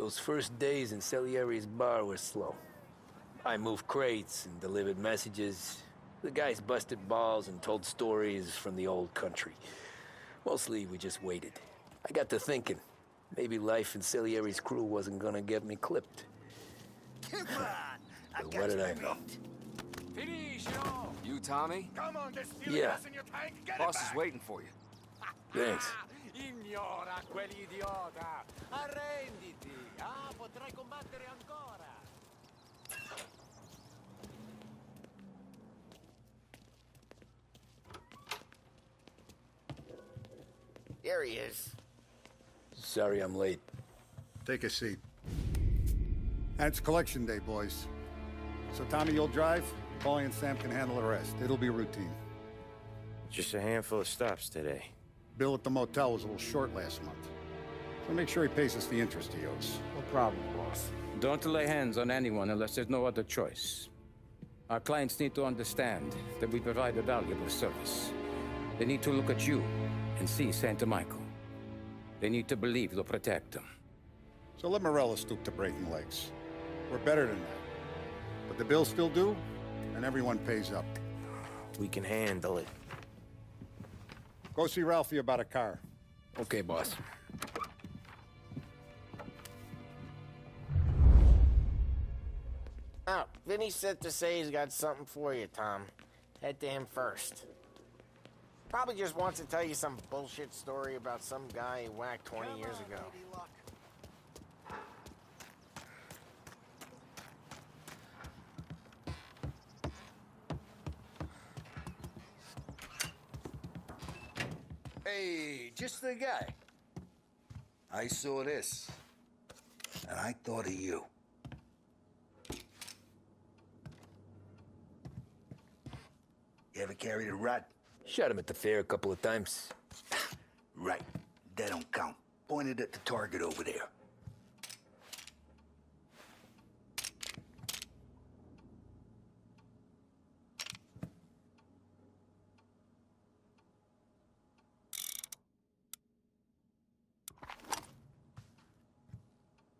Those first days in Salieri's bar were slow. I moved crates and delivered messages. The guys busted balls and told stories from the old country. Mostly, we just waited. I got to thinking, maybe life in Salieri's crew wasn't gonna get me clipped. Come on! But what did I know? You, Tommy? Come on, there's Yeah. in your tank. Get Boss it is back. waiting for you. Thanks. Ignora quell'idiota! Arrenditi! Ah, potrai combattere ancora! Here he is. Sorry I'm late. Take a seat. And it's collection day, boys. So Tommy, you'll drive. Paulie and Sam can handle the rest. It'll be routine. Just a handful of stops today. Bill at the motel was a little short last month. So make sure he pays us the interest he owes. No problem, boss. Don't lay hands on anyone unless there's no other choice. Our clients need to understand that we provide a valuable service. They need to look at you and see Santa Michael. They need to believe you'll protect them. So let Morella stoop to breaking legs. We're better than that. But the bill's still due, and everyone pays up. We can handle it. Go see Ralphie about a car. Okay, boss. Oh, Vinny said to say he's got something for you, Tom. Head to him first. Probably just wants to tell you some bullshit story about some guy he whacked 20 years ago. Hey, just the guy. I saw this, and I thought of you. You ever carried a rat? Shot him at the fair a couple of times. Right, that don't count. Pointed at the target over there.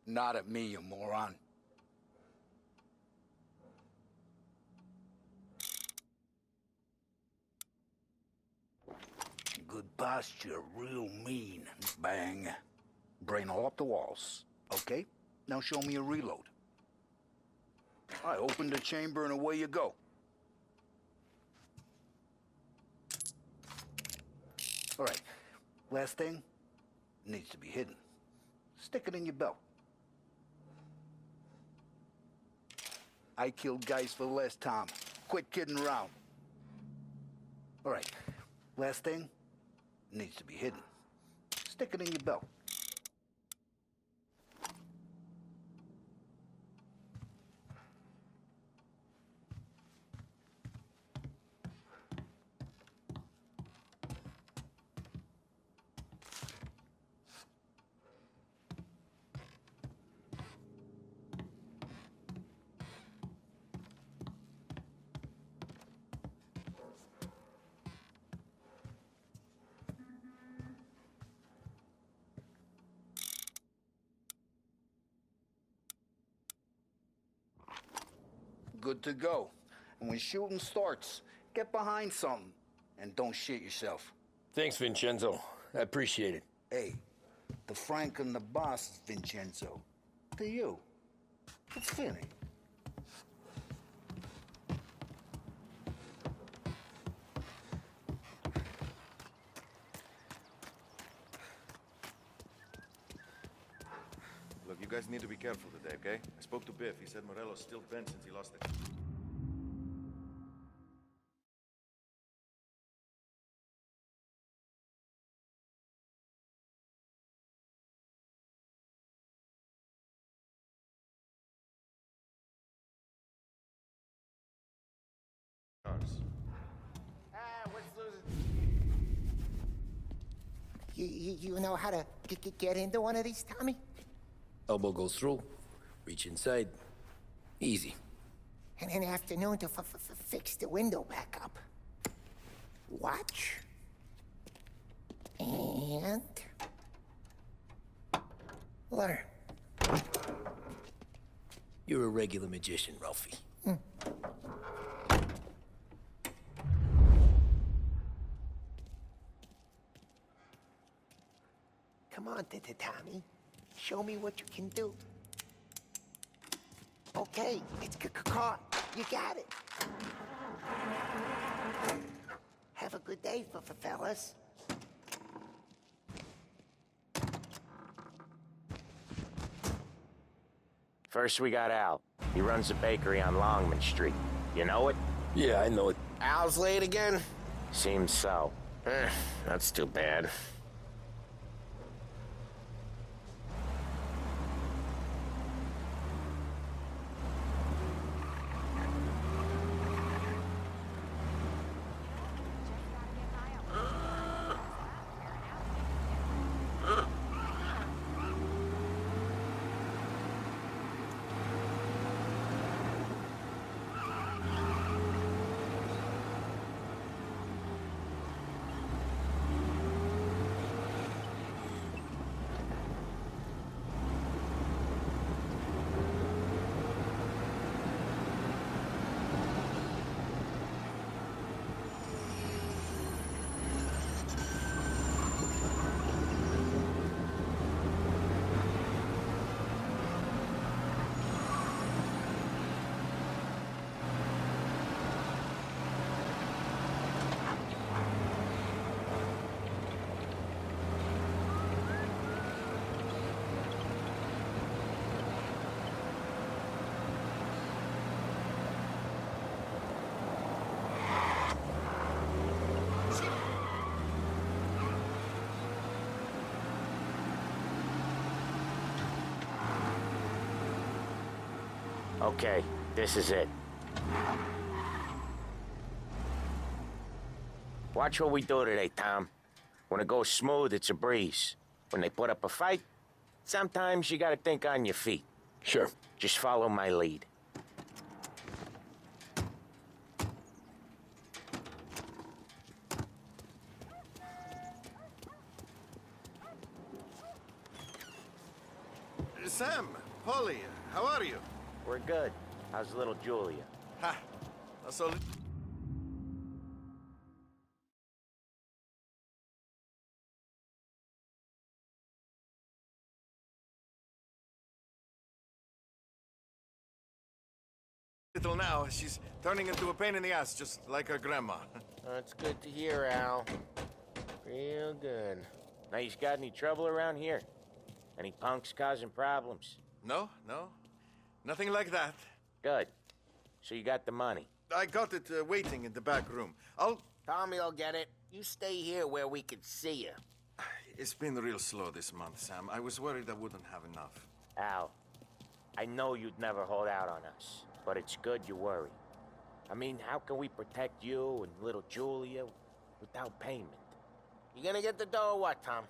Not at me, you moron. Good posture, real mean. Bang. Brain all up the walls. Okay, now show me a reload. I open the chamber and away you go. All right, last thing, needs to be hidden. Stick it in your belt. I killed guys for less time. Quit kidding around. All right, last thing, needs to be hidden. Stick it in your belt. Good to go. And when shooting starts, get behind something and don't shit yourself. Thanks, Vincenzo. I appreciate it. Hey, the Frank and the boss is Vincenzo. To you, it's Vinny. Look, you guys need to be careful today, okay? I spoke to Biff. He said Morello's still bent since he lost it. Cars. What's losing? You know how to get into one of these, Tommy? Elbow goes through, reach inside. Easy. And in the afternoon to fix the window back up. Watch. And learn. You're a regular magician, Ralphie. Come on, Tommy. Show me what you can do. Okay, it's caught. You got it. Have a good day, fellas. First, we got Al. He runs a bakery on Longman Street. You know it? Yeah, I know it. Al's late again? Seems so. That's too bad. Okay, this is it. Watch what we do today, Tom. When it goes smooth, it's a breeze. When they put up a fight, sometimes you gotta think on your feet. Sure. Just follow my lead. Sam, Polly, how are you? We're good. How's little Julia? Ha! That's all. Little now, she's turning into a pain in the ass, just like her grandma. That's good to hear, Al. Real good. Now, you got any trouble around here? Any punks causing problems? No, no. Nothing like that. Good. So you got the money? I got it waiting in the back room. Tommy'll get it. You stay here where we can see you. It's been real slow this month, Sam. I was worried I wouldn't have enough. Al, I know you'd never hold out on us, but it's good you worry. I mean, how can we protect you and little Julia without payment? You gonna get the dough or what, Tom?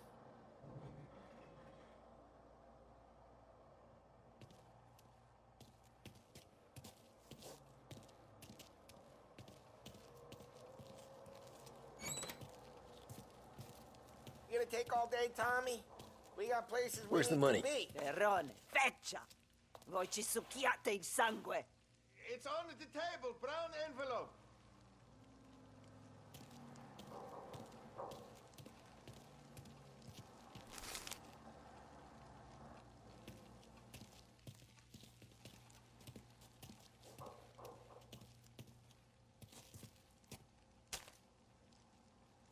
You gonna take all day, Tommy? We got places we Where's the need money? to be. Terrone, feccia! Voi ci succhiate il sangue! It's on the table, brown envelope.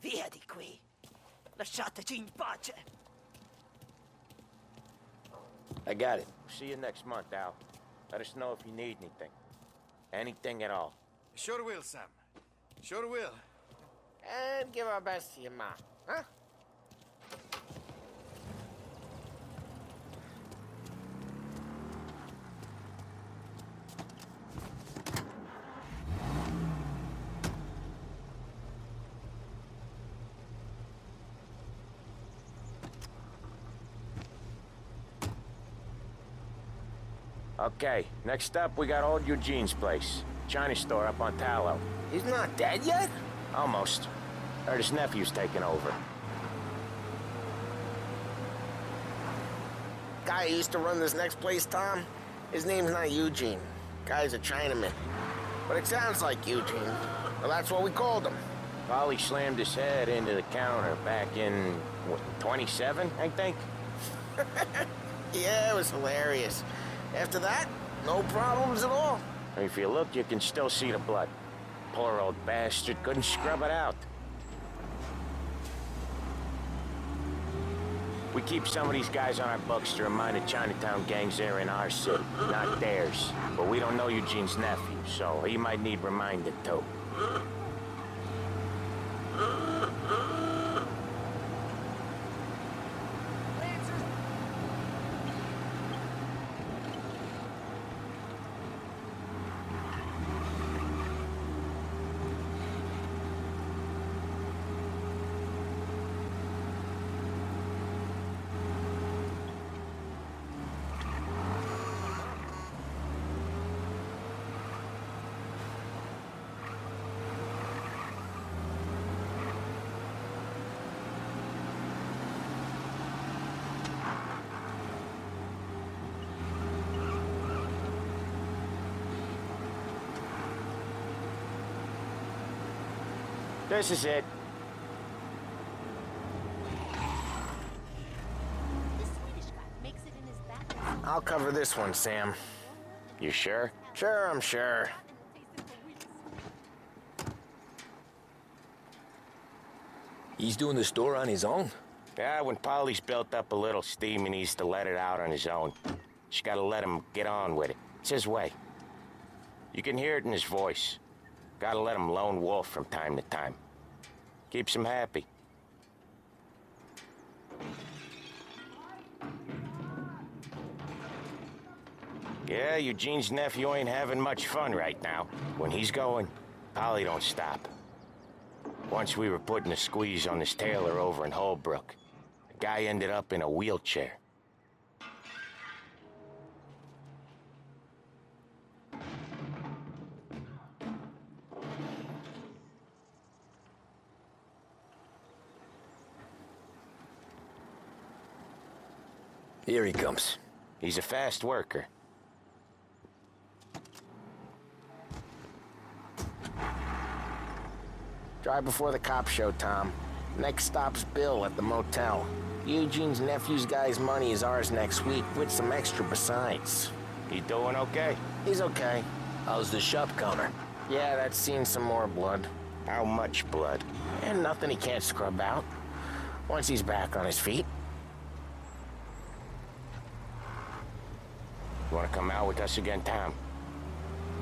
Via di qui! Lasciateci in pace! I got it. See you next month, Al. Let us know if you need anything. Anything at all. Sure will, Sam. Sure will. And give our best to your mom, huh? Okay, next up, we got old Eugene's place. China store up on Tallow. He's not dead yet? Almost. Heard his nephew's taking over. Guy who used to run this next place, Tom? His name's not Eugene. Guy's a Chinaman. But it sounds like Eugene. Well, that's what we called him. Polly slammed his head into the counter back in, what, 27, I think? Yeah, it was hilarious. After that, no problems at all. If you look, you can still see the blood. Poor old bastard couldn't scrub it out. We keep some of these guys on our books to remind the Chinatown gangs they're in our city, not theirs. But we don't know Eugene's nephew, so he might need reminded too. This is it. I'll cover this one, Sam. You sure? Sure, I'm sure. He's doing the store on his own? Yeah, when Polly's built up a little steam, he needs to let it out on his own. Just gotta let him get on with it. It's his way. You can hear it in his voice. Gotta let him lone wolf from time to time. Keeps him happy. Yeah, Eugene's nephew ain't having much fun right now. When he's going, Polly don't stop. Once we were putting a squeeze on this tailor over in Holbrook. The guy ended up in a wheelchair. Here he comes. He's a fast worker. Drive before the cops show, Tom. Next stop's Bill at the motel. Eugene's nephew's guy's money is ours next week, with some extra besides. He doing okay? He's okay. How's the shop counter? Yeah, that's seen some more blood. How much blood? And nothing he can't scrub out. Once he's back on his feet. You want to come out with us again, Tom?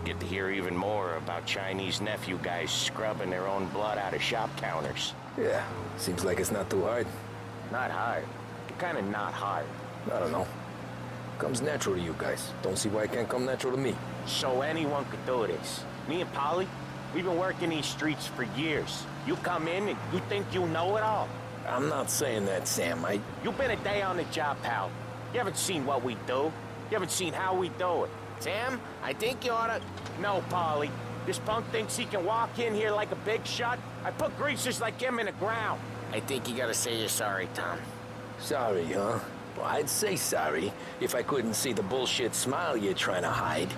Get to hear even more about Chinese nephew guys scrubbing their own blood out of shop counters. Yeah, seems like it's not too hard. Not hard. Kind of not hard. I don't know. Comes natural to you guys. Don't see why it can't come natural to me. So anyone could do this. Me and Polly, we've been working these streets for years. You come in and you think you know it all. I'm not saying that, Sam. You've been a day on the job, pal. You haven't seen what we do. You haven't seen how we do it. Sam, I think you oughta... No, Polly. This punk thinks he can walk in here like a big shot. I put greasers like him in the ground. I think you gotta say you're sorry, Tom. Sorry, huh? Well, I'd say sorry if I couldn't see the bullshit smile you're trying to hide.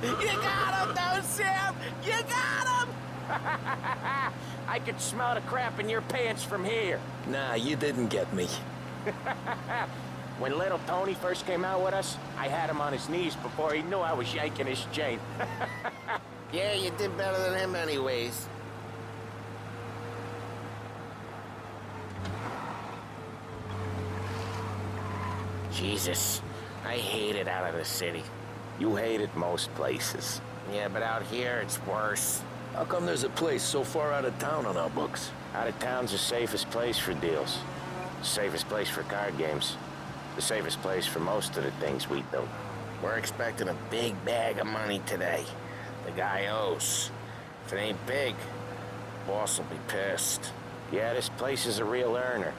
You got him, though, Sam! You got him! I could smell the crap in your pants from here. Nah, you didn't get me. When little Tony first came out with us, I had him on his knees before he knew I was yanking his chain. Yeah, you did better than him anyways. Jesus, I hate it out of the city. You hate it most places. Yeah, but out here, it's worse. How come there's a place so far out of town on our books? Out of town's the safest place for deals. The safest place for card games. The safest place for most of the things we do. We're expecting a big bag of money today. The guy owes. If it ain't big, boss will be pissed. Yeah, this place is a real earner.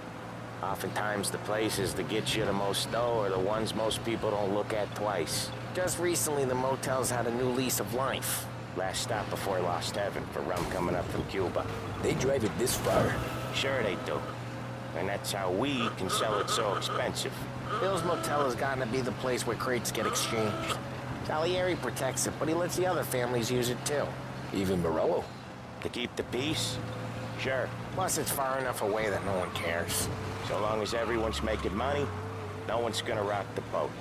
Oftentimes the places that get you the most dough are the ones most people don't look at twice. Just recently, the motel's had a new lease of life. Last stop before Lost Heaven for rum coming up from Cuba. They drive it this far? Sure they do. And that's how we can sell it so expensive. Bill's Motel has gotten to be the place where crates get exchanged. Salieri protects it, but he lets the other families use it too. Even Morello? To keep the peace? Sure. Plus, it's far enough away that no one cares. So long as everyone's making money, no one's gonna rock the boat.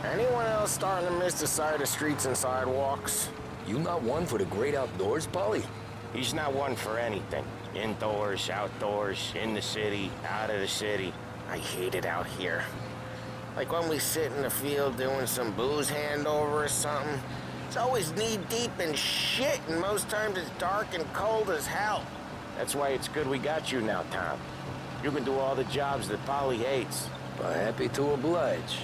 Anyone else starting to miss the sight of streets and sidewalks? You not one for the great outdoors, Polly? He's not one for anything. Indoors, outdoors, in the city, out of the city. I hate it out here. Like when we sit in the field doing some booze handover or something. It's always knee-deep in shit, and most times it's dark and cold as hell. That's why it's good we got you now, Tom. You can do all the jobs that Polly hates. Happy to oblige.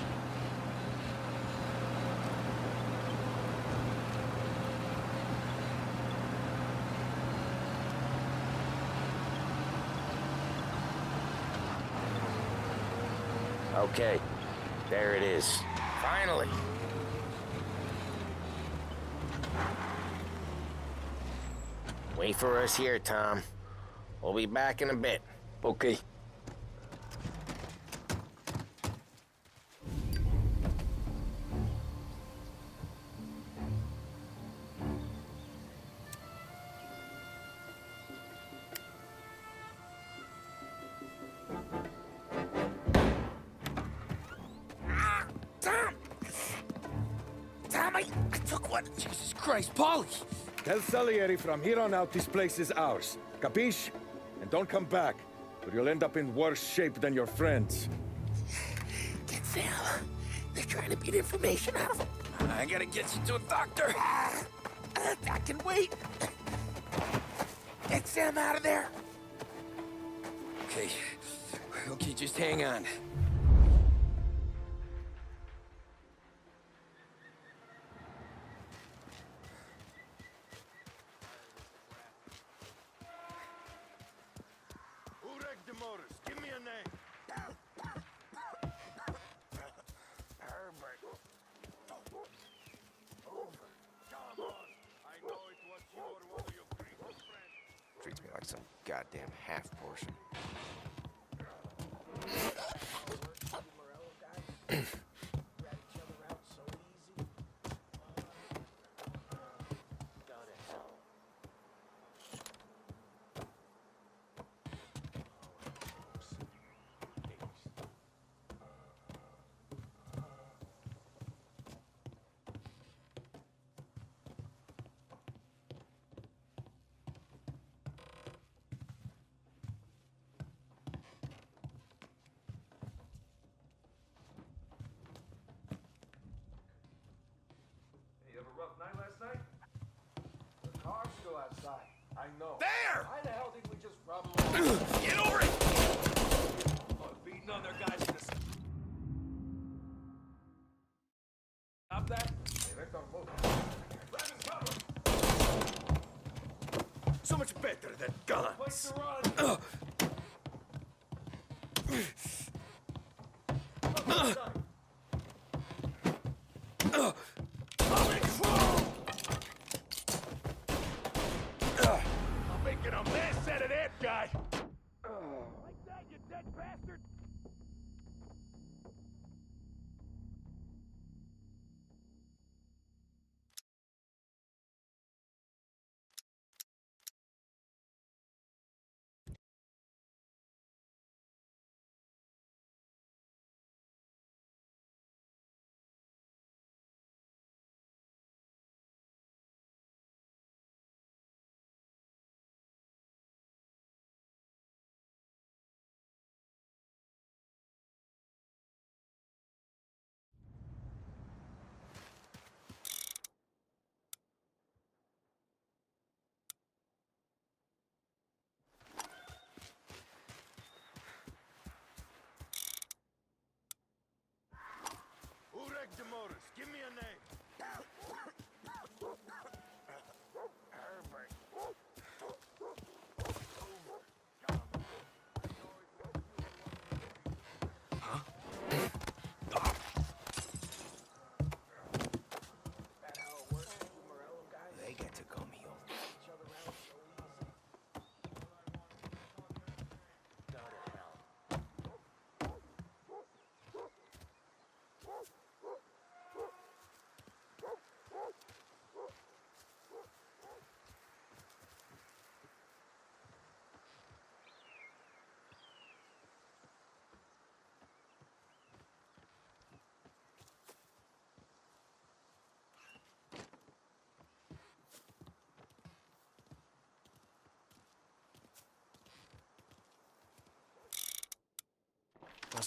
Okay, there it is. Finally. Wait for us here, Tom. We'll be back in a bit. Okay. Tom, I took one. Jesus Christ, Polly! Tell Salieri from here on out this place is ours. Capiche? And don't come back, or you'll end up in worse shape than your friends. Get Sam. They're trying to beat information out of him. I gotta get you to a doctor. I can wait. Get Sam out of there. Okay. Okay, just hang on. Give me a name. Herbert. Come on. I know it was you or one of your Greek friends. Treats me like some goddamn half portion. You have a rough night last night? The car's still outside. I know. There! Why the hell did we just rub them off? Get over it! Oh, beating on their guys in this. Stop that. Hey, let's not move. Grab and cover. So much better than guns. Place to run. I'm making a mess out of that guy. Like that, you dead bastard.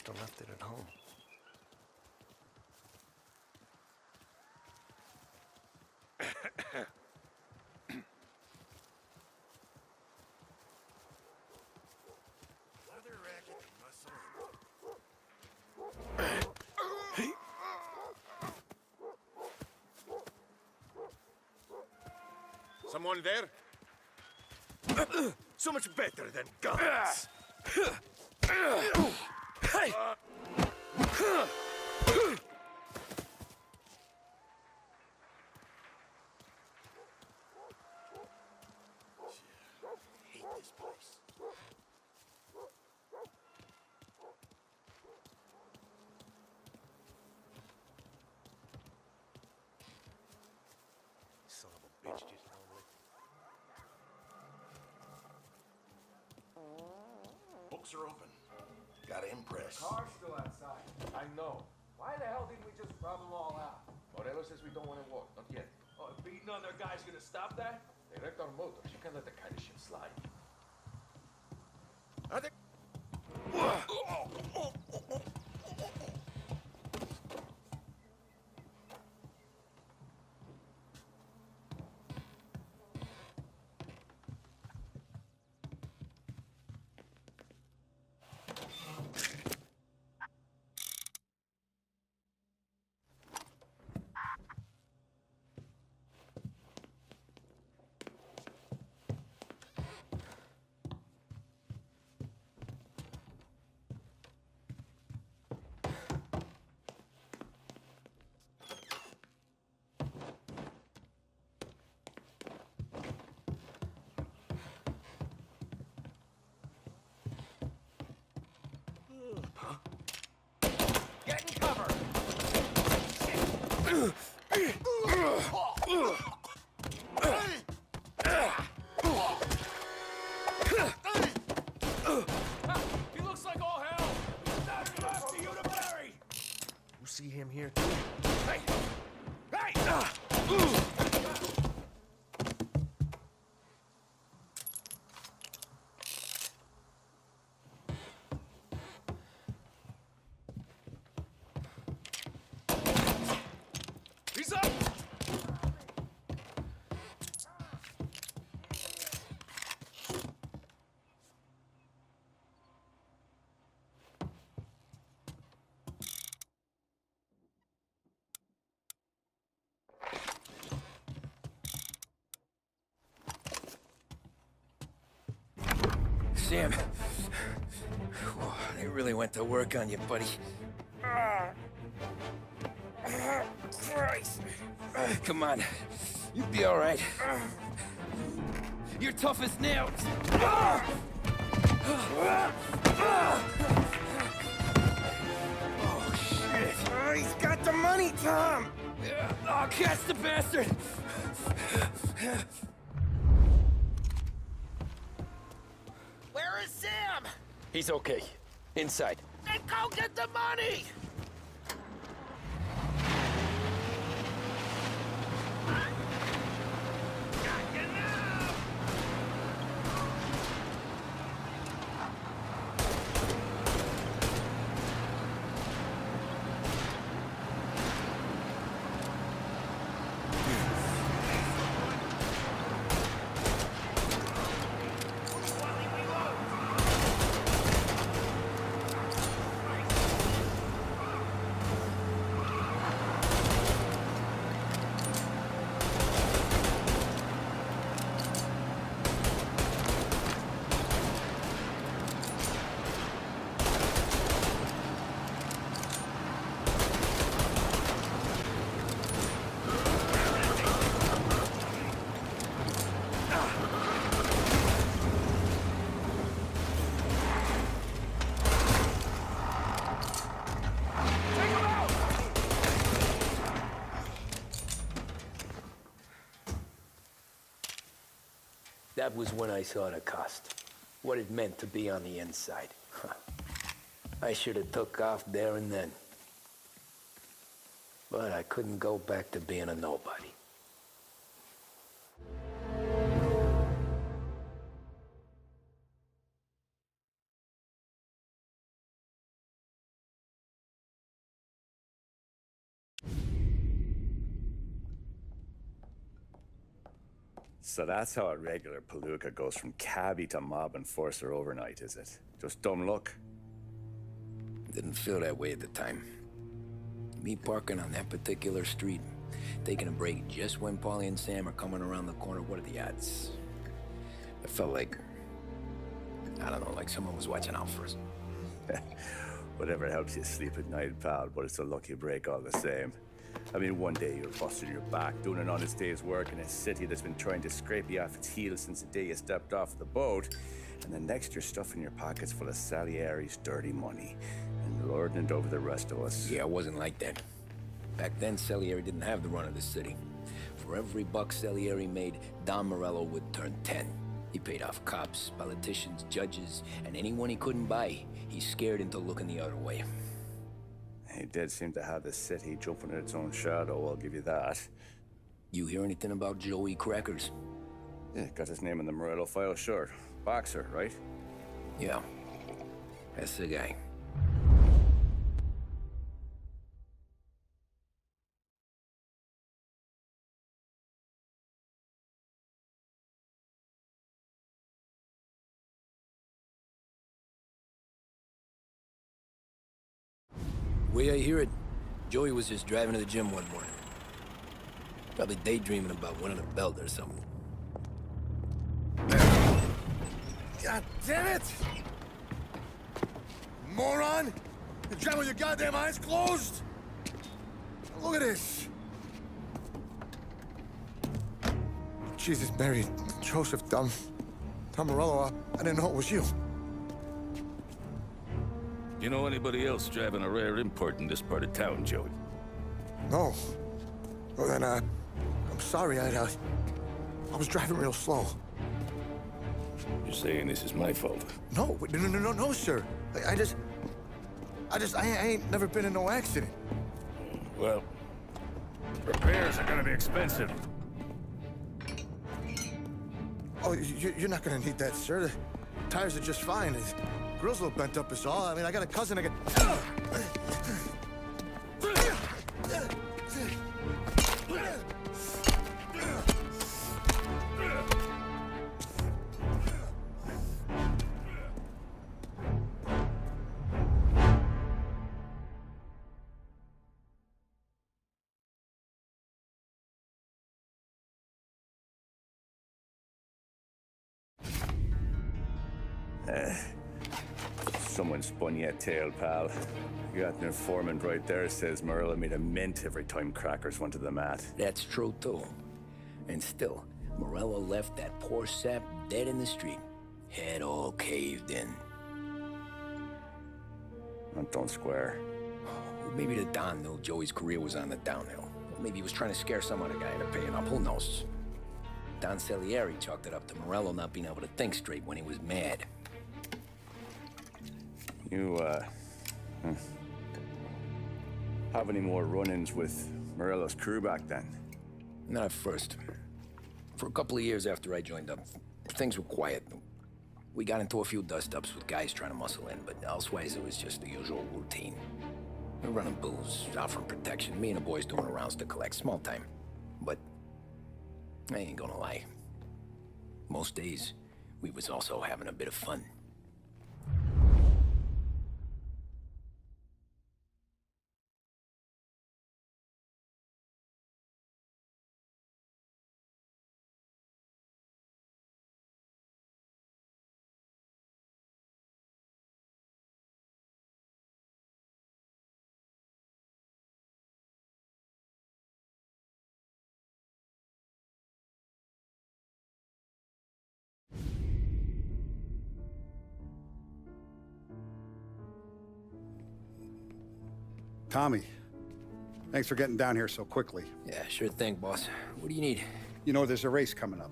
Must have left it at home. Leather racket and muscle. Someone there? So much better than guns. Hate this place. Son of a bitch just held it. Books are open. Gotta impress. Car's still outside. I know. Why the hell didn't we just rob them all out? Morello says we don't want to walk. Not yet. Oh, beating on their guys gonna stop that? They wrecked our motor. You can't let that kind of shit slide. Are they... Get in cover! He looks like all hell! Nothing left for you to bury! You see him here too? Hey! Hey! He's up! Sam. Whoa, they really went to work on you, buddy. Christ. Come on. You'll be all right. You're tough as nails. Oh, shit. Oh, he's got the money, Tom. Oh, catch the bastard. Where is Sam? He's okay. Inside. Then go get the money! That was when I saw the cost. What it meant to be on the inside. I should have took off there and then. But I couldn't go back to being a nobody. So that's how a regular palooka goes from cabbie to mob enforcer overnight, is it? Just dumb luck? Didn't feel that way at the time. Me parking on that particular street, taking a break just when Paulie and Sam are coming around the corner, what are the odds? It felt like, I don't know, like someone was watching out for us. Whatever helps you sleep at night, pal, but it's a lucky break all the same. I mean, one day you're busting your back, doing an honest day's work in a city that's been trying to scrape you off its heels since the day you stepped off the boat, and the next you're stuffing your pockets full of Salieri's dirty money and lording it over the rest of us. Yeah, it wasn't like that. Back then, Salieri didn't have the run of the city. For every buck Salieri made, Don Morello would turn 10. He paid off cops, politicians, judges, and anyone he couldn't buy, he scared into looking the other way. He did seem to have the city jumping at its own shadow, I'll give you that. You hear anything about Joey Crackers? Yeah, got his name in the Morello file, sure. Boxer, right? Yeah, that's the guy. Way I hear it, Joey was just driving to the gym one morning. Probably daydreaming about winning a belt or something. God damn it! Moron! You drive with your goddamn eyes closed? Look at this! Jesus, Mary, Joseph, Tom Morello, I didn't know it was you. You know anybody else driving a rare import in this part of town, Joey? No. Well, then, I'm sorry, I was driving real slow. You're saying this is my fault? No, no, sir. I ain't never been in no accident. Well, repairs are gonna be expensive. Oh, you're not gonna need that, sir. The tires are just fine. The grill's a little bent up is all. I mean, I got a cousin that Someone spun you a tail, pal. You got an informant right there says Morello made a mint every time Crackers went to the mat. That's true, too. And still, Morello left that poor sap dead in the street. Head all caved in. That don't square. Maybe the Don knew Joey's career was on the downhill. Or maybe he was trying to scare some other guy into paying up. Who knows? Don Salieri chalked it up to Morello not being able to think straight when he was mad. You, have any more run-ins with Morello's crew back then? Not at first. For a couple of years after I joined up, things were quiet. We got into a few dust-ups with guys trying to muscle in, but elsewise it was just the usual routine. We're running booze, offering protection, me and the boys doing rounds to collect, small time. But I ain't gonna lie. Most days, we was also having a bit of fun. Tommy, thanks for getting down here so quickly. Yeah, sure thing, boss. What do you need? You know, there's a race coming up.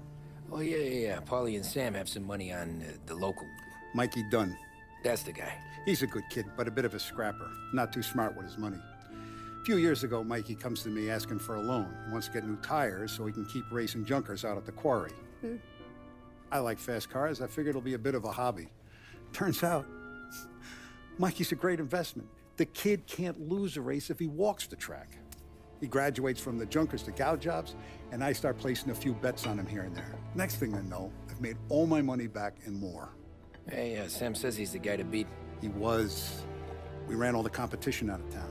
Oh, yeah. Paulie and Sam have some money on the local. Mikey Dunn. That's the guy. He's a good kid, but a bit of a scrapper. Not too smart with his money. A few years ago, Mikey comes to me asking for a loan. He wants to get new tires so he can keep racing junkers out at the quarry. I like fast cars. I figured it'll be a bit of a hobby. Turns out, Mikey's a great investment. The kid can't lose a race if he walks the track. He graduates from the junkers to gal jobs, and I start placing a few bets on him here and there. Next thing I know, I've made all my money back and more. Hey, Sam says he's the guy to beat. He was. We ran all the competition out of town.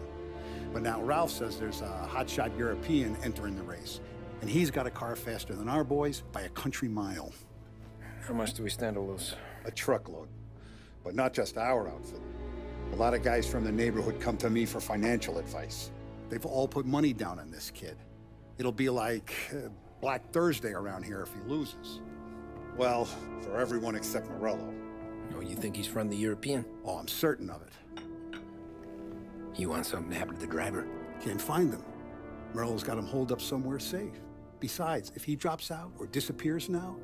But now Ralph says there's a hotshot European entering the race, and he's got a car faster than our boys by a country mile. How much do we stand to lose? A truckload. But not just our outfit. A lot of guys from the neighborhood come to me for financial advice. They've all put money down on this kid. It'll be like Black Thursday around here if he loses. Well, for everyone except Morello. Oh, you think he's from the European? Oh, I'm certain of it. You want something to happen to the driver? Can't find him. Morello's got him holed up somewhere safe. Besides, if he drops out or disappears now,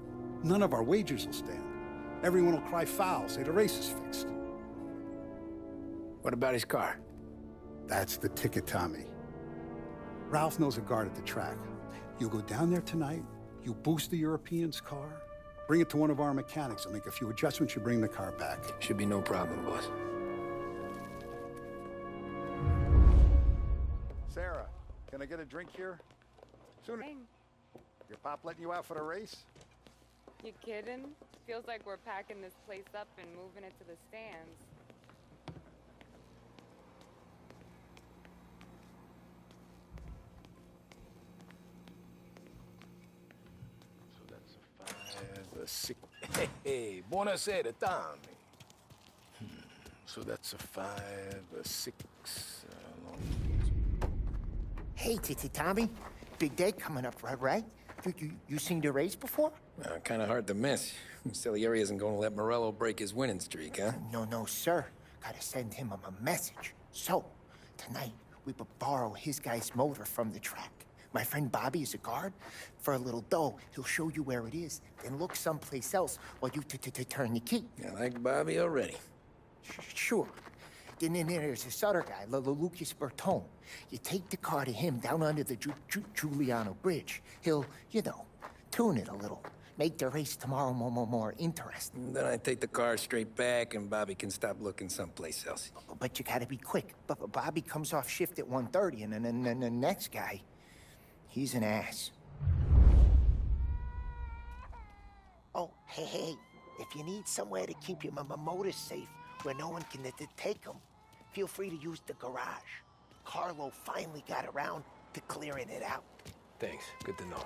none of our wagers will stand. Everyone will cry foul, say the race is fixed. What about his car? That's the ticket, Tommy. Ralph knows a guard at the track. You go down there tonight, you boost the European's car, bring it to one of our mechanics, and make a few adjustments, you bring the car back. Should be no problem, boss. Sarah, can I get a drink here? Soon. Your pop letting you out for the race? You kidding? Feels like we're packing this place up and moving it to the stands. So that's a 5, a 6. Hey, buonasera, Tommy. So that's a 5, a 6. Hey, Tommy. Big day coming up, right? You seen the race before? Kind of hard to miss. Salieri isn't going to let Morello break his winning streak, huh? No, sir. Gotta send him a message. So, tonight, we will borrow his guy's motor from the track. My friend Bobby is a guard. For a little dough, he'll show you where it is, then look someplace else while you turn the key. I like Bobby already. Sure. Then there's this other guy, Lucas Bertone. You take the car to him down under the Giuliano Bridge. He'll, tune it a little. Make the race tomorrow more interesting. Then I take the car straight back, and Bobby can stop looking someplace else. But you gotta be quick. But Bobby comes off shift at 1:30, and then the next guy, he's an ass. Oh, hey, if you need somewhere to keep your motor safe, where no one can take them, feel free to use the garage. Carlo finally got around to clearing it out. Thanks. Good to know.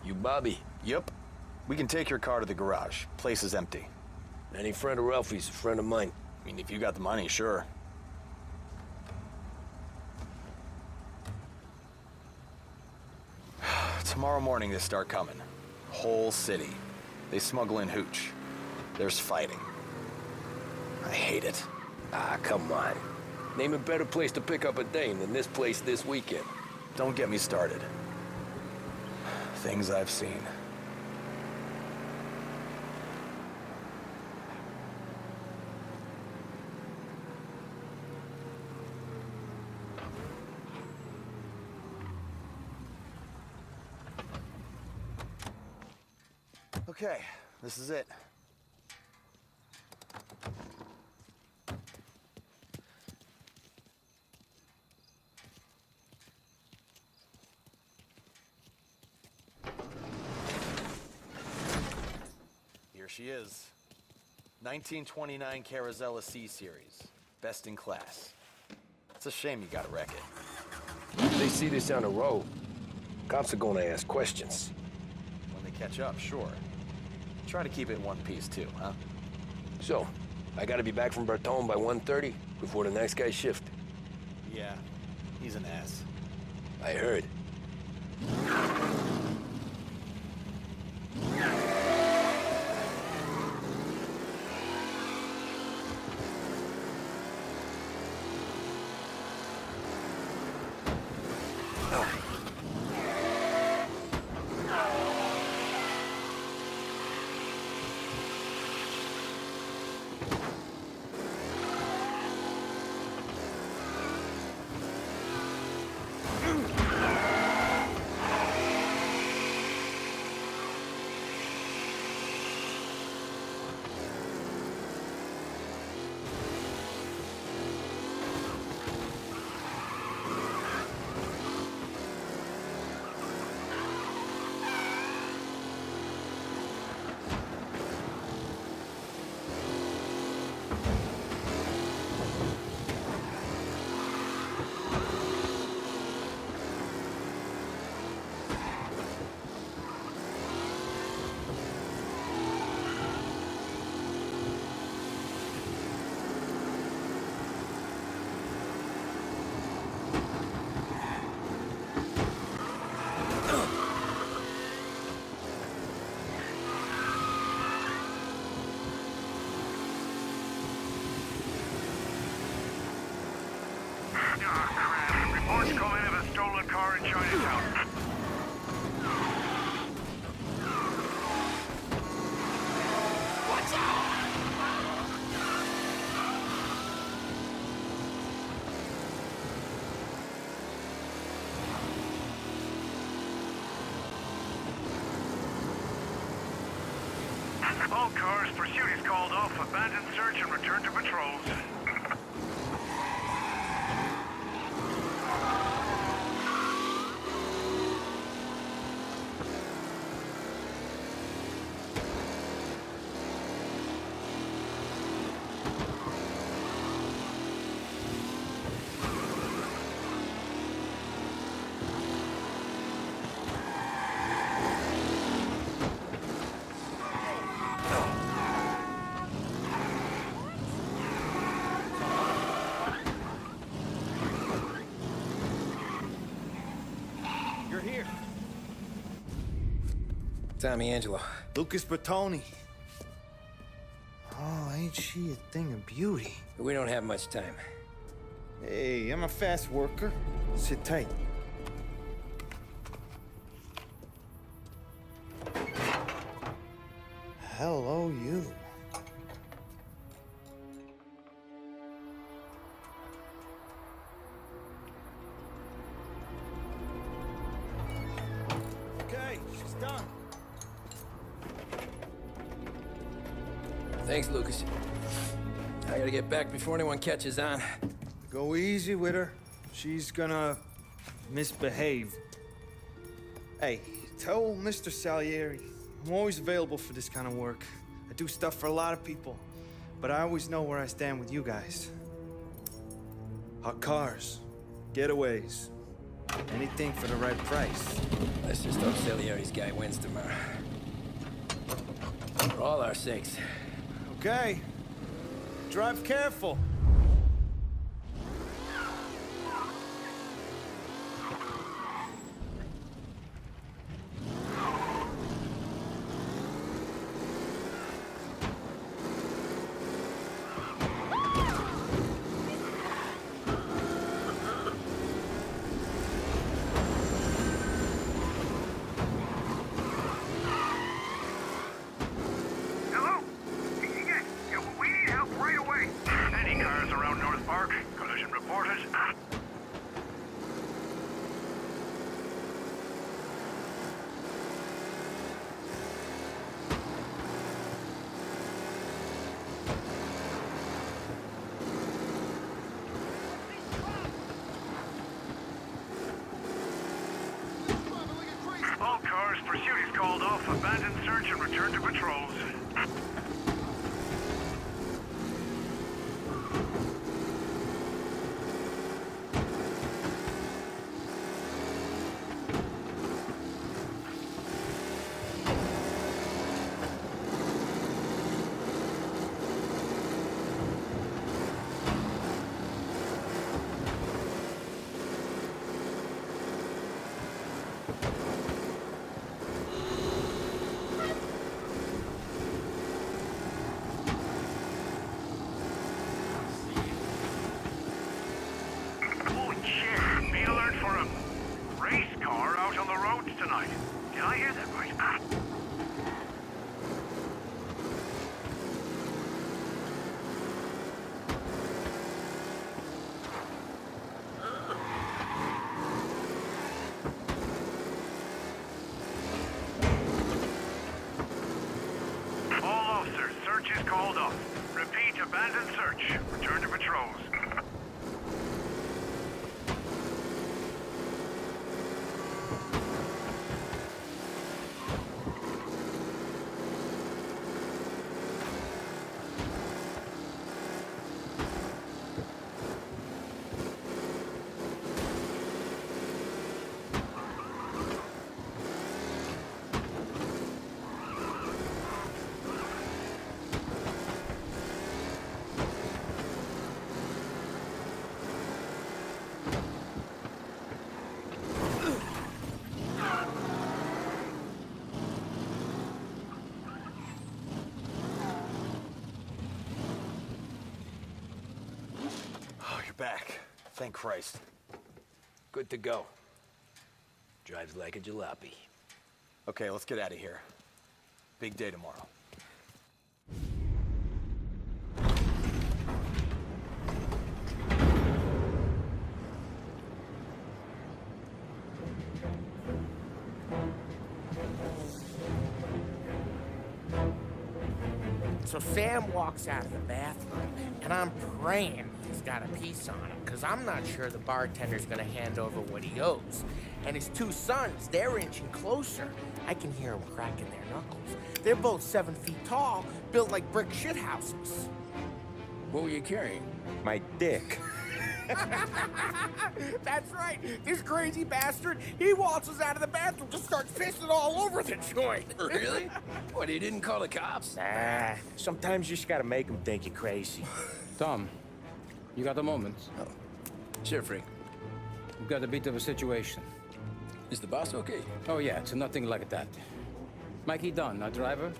You Bobby? Yep. We can take your car to the garage. Place is empty. Any friend of Ralphie's, a friend of mine. I mean, if you got the money, sure. Tomorrow morning they start coming. Whole city. They smuggle in hooch. There's fighting. I hate it. Ah, come on. Name a better place to pick up a dame than this place this weekend. Don't get me started. things I've seen. Okay, this is it. Here she is. 1929 Carazella C series. Best in class. It's a shame you gotta wreck it. If they see this on the road, cops are gonna ask questions. When they catch up, sure. Try to keep it in one piece too, huh? So, I gotta be back from Bertone by 1:30 before the next guy's shift. Yeah, he's an ass. I heard. Reports come in of a stolen car in Chinatown. Watch out! All cars, pursuit is called off, abandon search and return to patrols. Tommy Angelo. Lucas Bertoni. Oh, ain't she a thing of beauty? We don't have much time. Hey, I'm a fast worker. Sit tight. Hello, you. Okay, she's done. Thanks, Lucas. I gotta get back before anyone catches on. Go easy with her. She's gonna misbehave. Hey, tell Mr. Salieri I'm always available for this kind of work. I do stuff for a lot of people, but I always know where I stand with you guys. Hot cars, getaways, anything for the right price. Let's just hope Salieri's guy wins tomorrow. For all our sakes. Okay. Drive careful. abandon search and return to patrols. Holy shit! Be alert for a race car out on the roads tonight. Did I hear that right? All officers, search is called off. Repeat, abandon search. Return to patrols. Back. Thank Christ. Good to go. Drives like a jalopy. Okay, let's get out of here. Big day tomorrow. So Sam walks out of the bathroom, and I'm praying he's got a piece on him, because I'm not sure the bartender's gonna hand over what he owes. And his two sons, they're inching closer. I can hear them cracking their knuckles. They're both 7 feet tall, built like brick shithouses. What were you carrying? My dick. That's right. This crazy bastard, he waltzes out of the bathroom, just starts pissing all over the joint. Really? What, he didn't call the cops? Nah, sometimes you just gotta make them think you're crazy. Tom, you got a moment? Oh. Sure, Frank. We've got a bit of a situation. Is the boss okay? Oh, yeah, it's nothing like that. Mikey Dunn, our driver.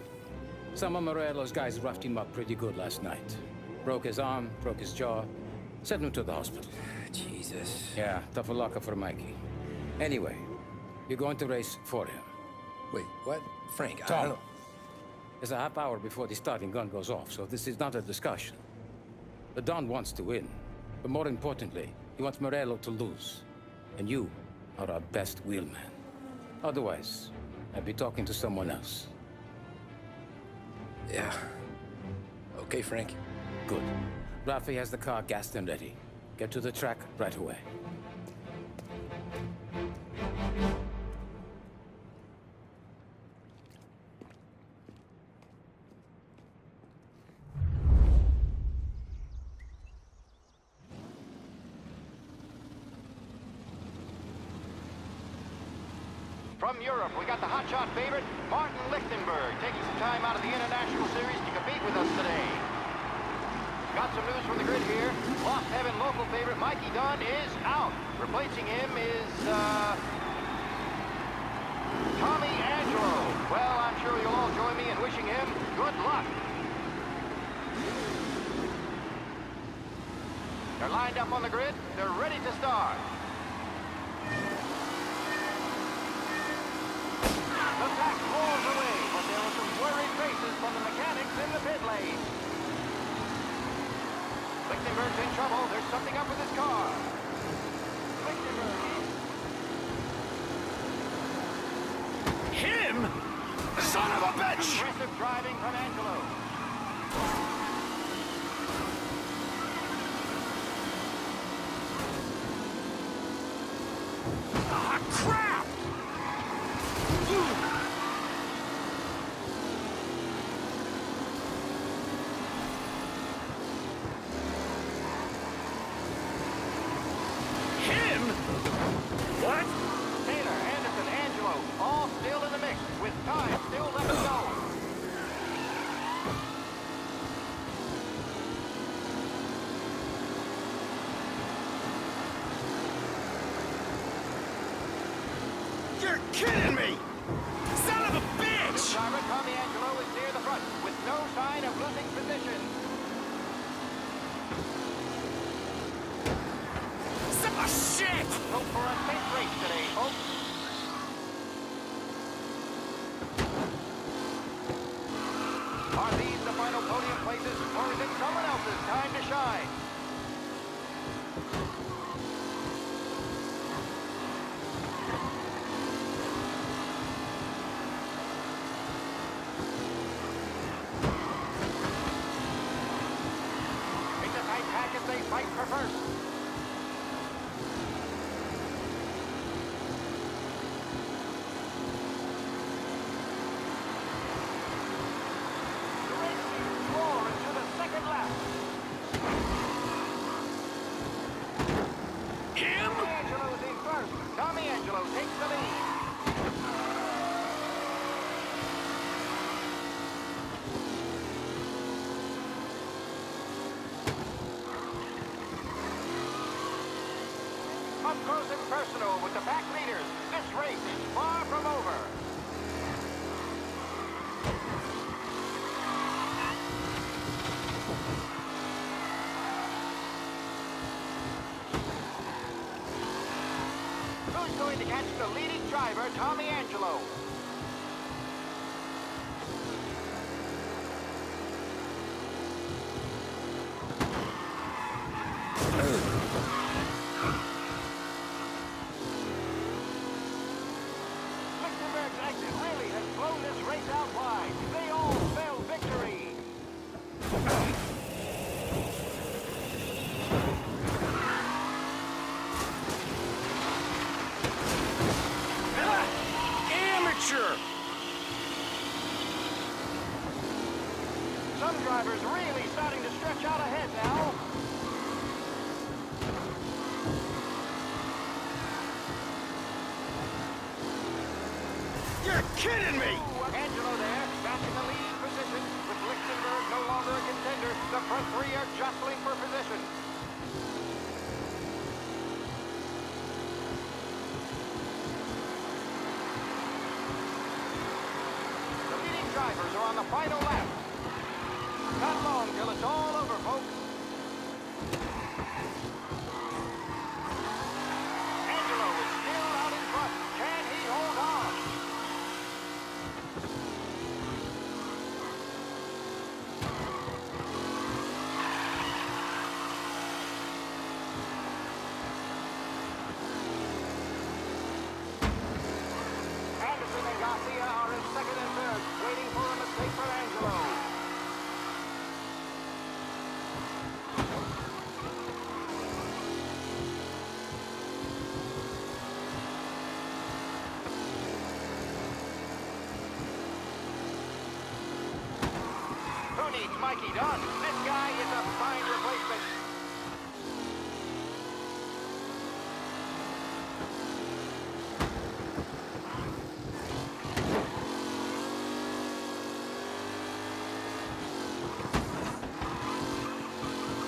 Some of Morello's guys roughed him up pretty good last night. Broke his arm, broke his jaw. Sent him to the hospital. Jesus. Yeah, tough luck for Mikey. Anyway, you're going to race for him. Wait, what? Frank, I Tom, don't... there's a half hour before the starting gun goes off, so this is not a discussion. The Don wants to win, but more importantly, he wants Morello to lose. And you are our best wheelman. Otherwise, I'd be talking to someone else. Yeah. Okay, Frank. Good. Rafi has the car gassed and ready. Get to the track right away. From Europe, we got the hotshot favorite, Martin Lichtenberg, taking some time out of the International Series to compete with us today. Got some news from the grid here. Lost Heaven local favorite Mikey Dunn is out. Replacing him is, Tommy Angelo. Well, I'm sure you'll all join me in wishing him good luck. They're lined up on the grid. They're ready to start. The pack rolls away, but there are some worried faces from the mechanics in the pit lane. Lichtenberg's in trouble. There's something up with his car. Lichtenberg. Him? Son of a bitch! Aggressive driving from Angelo. Ah, crap! vote for a safe race today, folks. Are these the final podium places, or is it someone else's time to shine? It's a tight pack as they fight for first. Takes the lead. Up close and personal with the back leaders. This race is far from over. Who's going to catch the leading driver, Tommy Angelo? Lichtenberg's exit really has blown this race out wide. They all spell victory. Some drivers really starting to stretch out ahead now. You're kidding me! Angelo there, back in the lead position. With Lichtenberg no longer a contender, the front three are jostling for position. Drivers are on the final lap. Not long till it's all over, folks. Angelo is still out in front. Can he hold on? Anderson and Garcia are in second and third, waiting for a mistake for Angelo. Who needs Mikey Dunn? This guy is a fine replacement.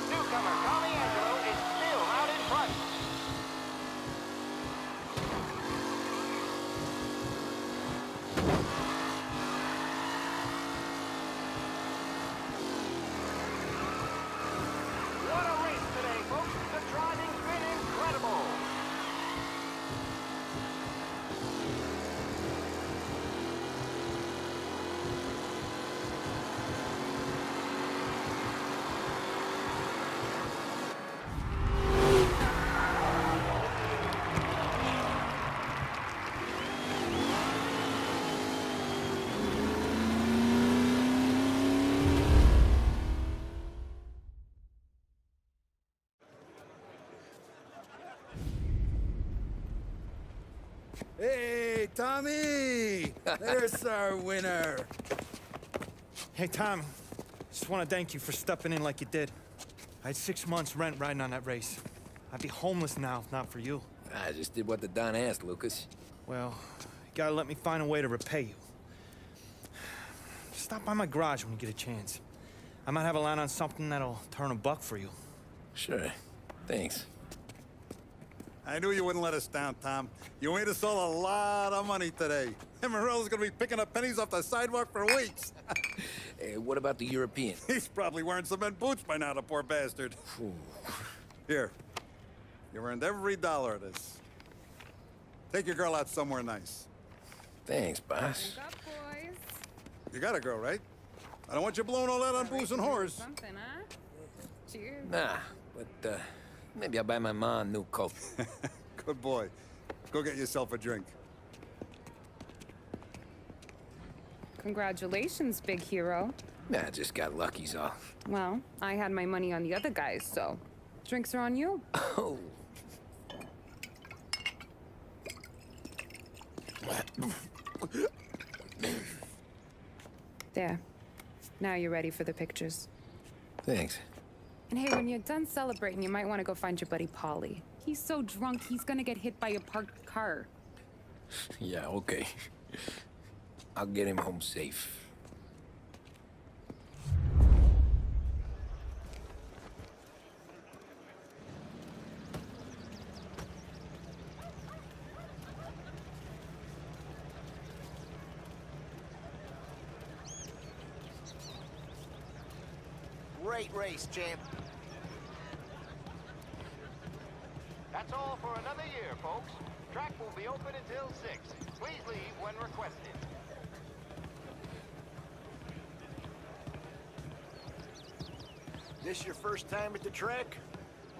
Newcomer Tommy Angelo is still out in front. What a race today, folks. The driving's been incredible. Hey, Tommy! There's our winner. Hey, Tommy. Just want to thank you for stepping in like you did. I had 6 months rent riding on that race. I'd be homeless now if not for you. I just did what the Don asked, Lucas. Well, you gotta let me find a way to repay you. Stop by my garage when you get a chance. I might have a line on something that'll turn $1 for you. Sure. Thanks. I knew you wouldn't let us down, Tom. You made us all a lot of money today. And Morello's gonna be picking up pennies off the sidewalk for weeks. Hey, what about the European? He's probably wearing cement boots by now, the poor bastard. Here. You earned every dollar of this. Take your girl out somewhere nice. Thanks, boss. Drink up, boys. You got a girl, right? I don't want you blowing all that on booze and whores. Something, huh? Cheers. Nah, but maybe I'll buy my mom a new coat. Good boy. Go get yourself a drink. Congratulations, big hero. Nah, just got lucky's all. Well, I had my money on the other guys, so drinks are on you. Oh. There. Now you're ready for the pictures. Thanks. And hey, when you're done celebrating, you might want to go find your buddy Polly. He's so drunk, he's gonna get hit by a parked car. Yeah, okay. I'll get him home safe. Great race, champ. That's all for another year, folks. Track will be open until 6. Please leave when requested. This your first time at the track?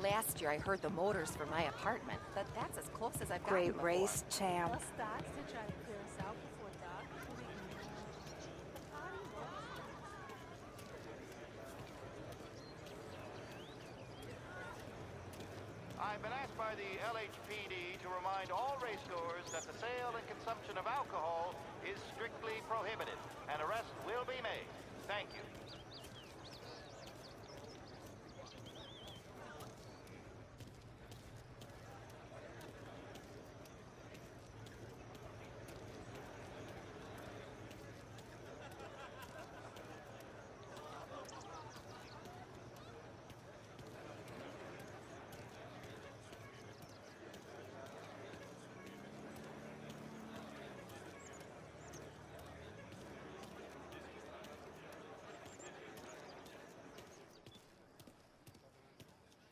Last year I heard the motors from my apartment, but that's as close as I've gotten Great before. race, champ. I've been asked by the LHPD to remind all racegoers that the sale and consumption of alcohol is strictly prohibited. An arrest will be made. Thank you.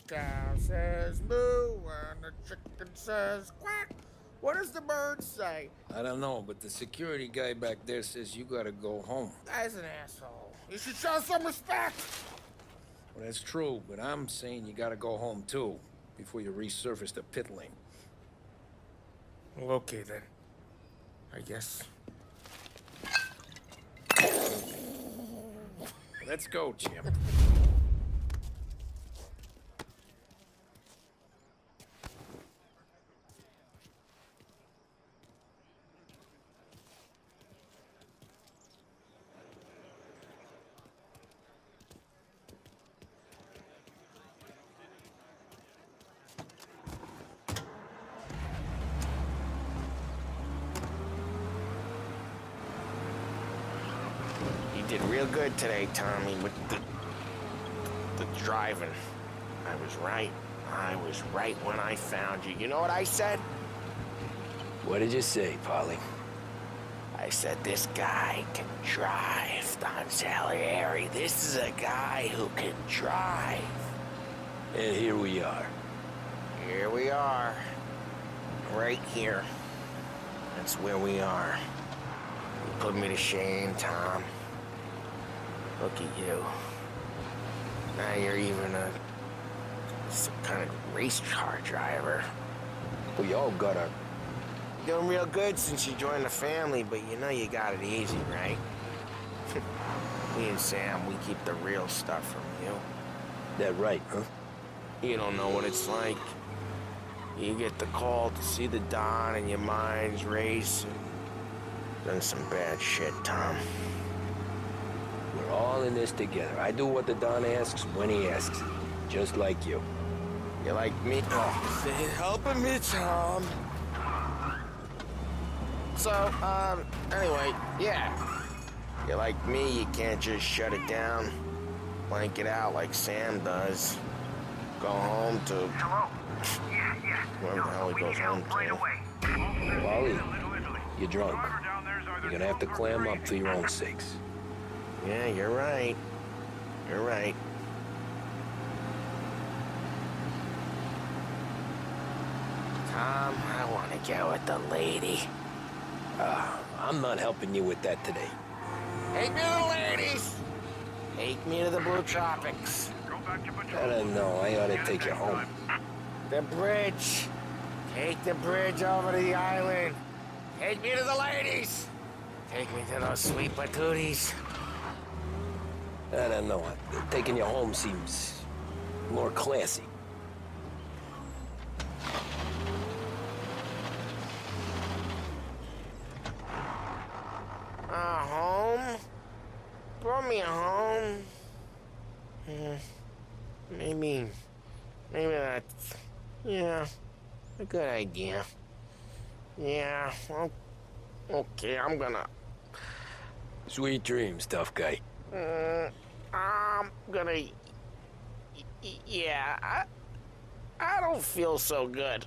Cow says moo and the chicken says quack. What does the bird say? I don't know, but the security guy back there says you gotta go home. Guy's an asshole. You should show some respect. Well, that's true, but I'm saying you gotta go home too, before you resurface the pit lane. Well, okay then. I guess. Let's go, champ. You did real good today, Tommy, with the driving. I was right. I was right when I found you. You know what I said? What did you say, Polly? I said, this guy can drive, Don Salieri. This is a guy who can drive. And here we are. Here we are. Right here. That's where we are. You put me to shame, Tom. Look at you. Now you're even some kind of race car driver. We all got our... You're doing real good since you joined the family, but you know you got it easy, right? Me and Sam, we keep the real stuff from you. That right, huh? You don't know what it's like. You get the call to see the Don and your mind's racing. Done some bad shit, Tom. We're all in this together. I do what the Don asks when he asks. Just like you. You like me? Oh, they're helping me, Tom. So, anyway, yeah. You like me, you can't just shut it down. Blank it out like Sam does. Go home to... Hello? Yeah. Whoever the hell he goes home Right to. away. Polly, you're drunk. You're gonna have to clam up for your own sakes. Yeah, you're right. You're right. I want to get with the lady. I'm not helping you with that today. Take me to the ladies! Take me to the Blue Tropics. I don't know. I ought to take you home. The bridge. Take the bridge over to the island. Take me to the ladies. Take me to those sweet patooties. I don't know. Taking you home seems more classy. Home? Brought me home? Maybe that's, yeah, a good idea. Yeah, well, okay, I'm gonna... Sweet dreams, tough guy. I'm gonna... Yeah, I don't feel so good.